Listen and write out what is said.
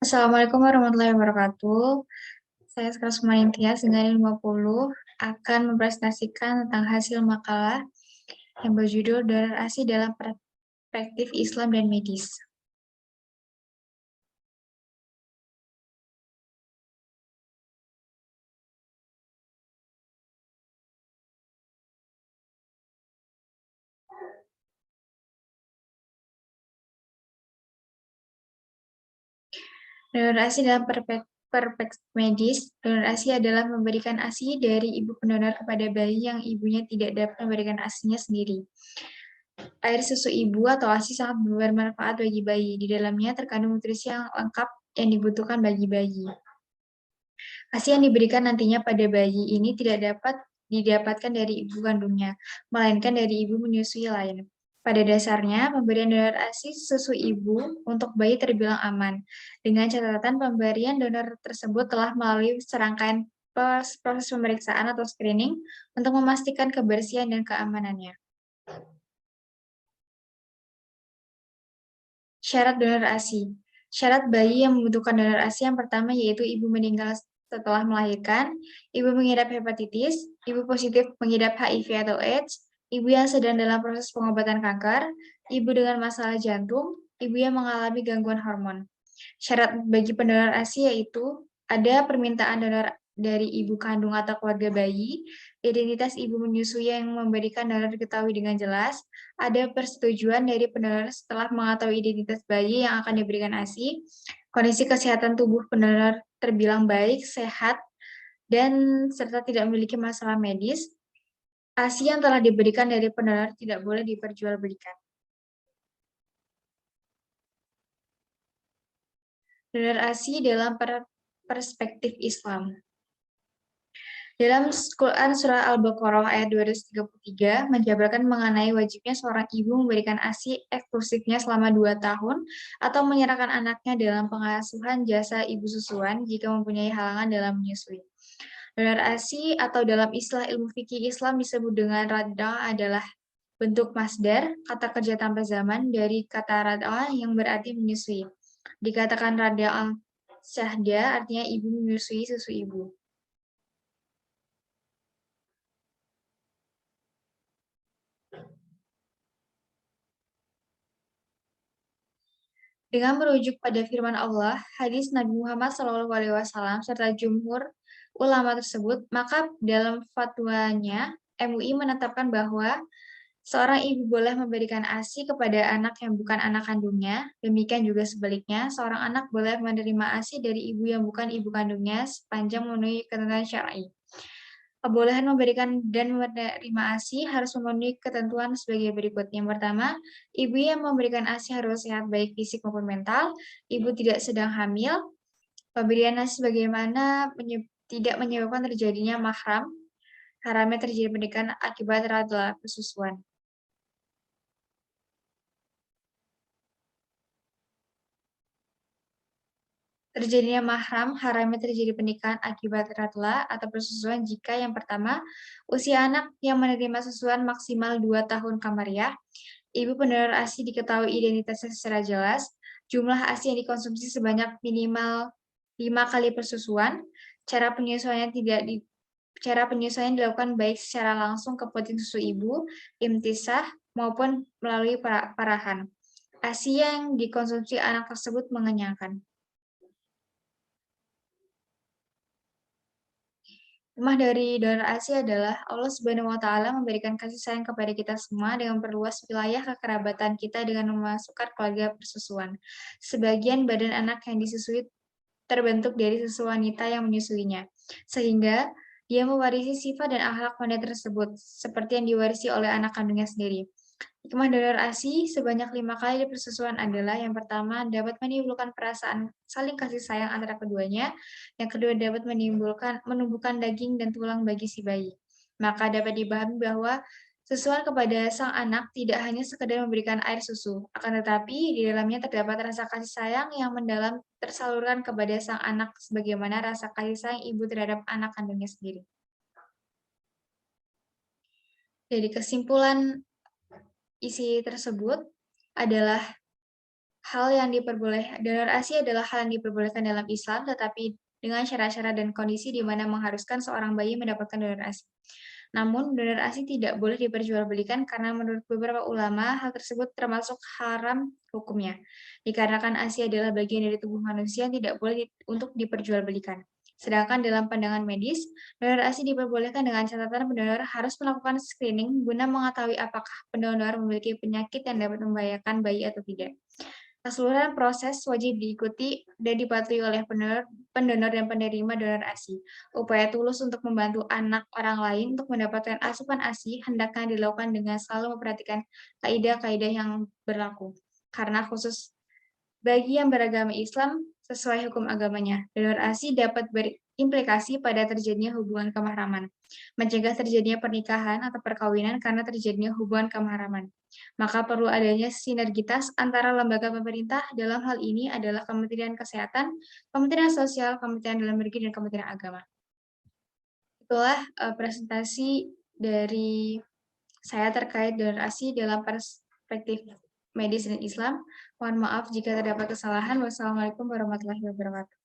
Assalamualaikum warahmatullahi wabarakatuh. Saya Sekar Sumanintias dengan 50 akan mempresentasikan tentang hasil makalah yang berjudul Donor ASI dalam Perspektif Islam dan Medis. Donor ASI dalam perspektif medis, donor ASI adalah memberikan ASI dari ibu pendonor kepada bayi yang ibunya tidak dapat memberikan ASInya sendiri. Air susu ibu atau ASI sangat bermanfaat bagi bayi. Di dalamnya terkandung nutrisi yang lengkap yang dibutuhkan bagi bayi. ASI yang diberikan nantinya pada bayi ini tidak dapat didapatkan dari ibu kandungnya, melainkan dari ibu menyusui lain. Pada dasarnya, pemberian donor ASI susu ibu untuk bayi terbilang aman, dengan catatan pemberian donor tersebut telah melalui serangkaian proses pemeriksaan atau screening untuk memastikan kebersihan dan keamanannya. Syarat donor ASI. Syarat bayi yang membutuhkan donor ASI yang pertama yaitu ibu meninggal setelah melahirkan, ibu mengidap hepatitis, ibu positif mengidap HIV atau AIDS, ibu yang sedang dalam proses pengobatan kanker, ibu dengan masalah jantung, ibu yang mengalami gangguan hormon. Syarat bagi pendonor ASI yaitu ada permintaan donor dari ibu kandung atau keluarga bayi, identitas ibu menyusui yang memberikan donor diketahui dengan jelas, ada persetujuan dari pendonor setelah mengetahui identitas bayi yang akan diberikan ASI, kondisi kesehatan tubuh pendonor terbilang baik, sehat, dan serta tidak memiliki masalah medis, ASI yang telah diberikan dari pendonor tidak boleh diperjualbelikan. Donor ASI dalam perspektif Islam. Dalam Quran Surah Al-Baqarah ayat 233 menjabarkan mengenai wajibnya seorang ibu memberikan ASI eksklusifnya selama 2 tahun atau menyerahkan anaknya dalam pengasuhan jasa ibu susuan jika mempunyai halangan dalam menyusui. Donor ASI atau dalam istilah ilmu fikih Islam disebut dengan radha adalah bentuk masdar, kata kerja tanpa zaman dari kata radha yang berarti menyusui. Dikatakan radha syahda artinya ibu menyusui susu ibu. Dengan merujuk pada firman Allah, hadis Nabi Muhammad SAW serta jumhur ulama tersebut, maka dalam fatwanya MUI menetapkan bahwa seorang ibu boleh memberikan ASI kepada anak yang bukan anak kandungnya, demikian juga sebaliknya, seorang anak boleh menerima ASI dari ibu yang bukan ibu kandungnya sepanjang memenuhi ketentuan syar'i. Kebolehan memberikan dan menerima ASI harus memenuhi ketentuan sebagai berikut. Yang pertama, ibu yang memberikan ASI harus sehat baik fisik maupun mental, ibu tidak sedang hamil, pemberian ASI bagaimana tidak menyebabkan terjadinya mahram, haramnya terjadi pernikahan akibat radha persusuan. Terjadinya mahram, haramnya terjadi pernikahan akibat radha atau persusuan jika yang pertama, usia anak yang menerima susuan maksimal 2 tahun kamariah, ibu pendonor ASI diketahui identitasnya secara jelas, jumlah ASI yang dikonsumsi sebanyak minimal 5 kali persusuan, cara penyesuaian dilakukan baik secara langsung ke puting susu ibu, imtisah, maupun melalui parahan. ASI yang dikonsumsi anak tersebut mengenyangkan. Hikmah dari donor ASI adalah Allah Subhanahu wa Ta'ala memberikan kasih sayang kepada kita semua dengan perluas wilayah kekerabatan kita dengan memasukkan keluarga persusuan. Sebagian badan anak yang disusui terbentuk dari susu wanita yang menyusuinya, sehingga dia mewarisi sifat dan akhlak wanita tersebut, seperti yang diwarisi oleh anak kandungnya sendiri. Hikmah donor ASI sebanyak 5 kali di persusuan adalah yang pertama dapat menimbulkan perasaan saling kasih sayang antara keduanya, yang kedua dapat menumbuhkan daging dan tulang bagi si bayi. Maka dapat dipahami bahwa susuan kepada sang anak tidak hanya sekedar memberikan air susu, akan tetapi di dalamnya terdapat rasa kasih sayang yang mendalam tersalurkan kepada sang anak sebagaimana rasa kasih sayang ibu terhadap anak kandungnya sendiri. Jadi kesimpulan isi tersebut adalah Donor ASI adalah hal yang diperbolehkan dalam Islam, tetapi dengan syarat-syarat dan kondisi di mana mengharuskan seorang bayi mendapatkan donor ASI. Namun, donor ASI tidak boleh diperjualbelikan karena menurut beberapa ulama, hal tersebut termasuk haram hukumnya. Dikarenakan ASI adalah bagian dari tubuh manusia yang tidak boleh untuk diperjualbelikan. Sedangkan dalam pandangan medis, donor ASI diperbolehkan dengan catatan pendonor harus melakukan screening guna mengetahui apakah pendonor memiliki penyakit yang dapat membahayakan bayi atau tidak. Keseluruhan proses wajib diikuti dan dipatuhi oleh pendonor dan penerima donor ASI. Upaya tulus untuk membantu anak orang lain untuk mendapatkan asupan ASI hendaknya dilakukan dengan selalu memperhatikan kaidah-kaidah yang berlaku. Karena khusus bagi yang beragama Islam sesuai hukum agamanya, donor ASI dapat berimplikasi pada terjadinya hubungan kemahraman, mencegah terjadinya pernikahan atau perkawinan karena terjadinya hubungan kemahraman. Maka perlu adanya sinergitas antara lembaga pemerintah, dalam hal ini adalah Kementerian Kesehatan, Kementerian Sosial, Kementerian Dalam Negeri, dan Kementerian Agama. Itulah presentasi dari saya terkait donor ASI dalam perspektif medis dan Islam. Mohon maaf jika terdapat kesalahan. Wassalamualaikum warahmatullahi wabarakatuh.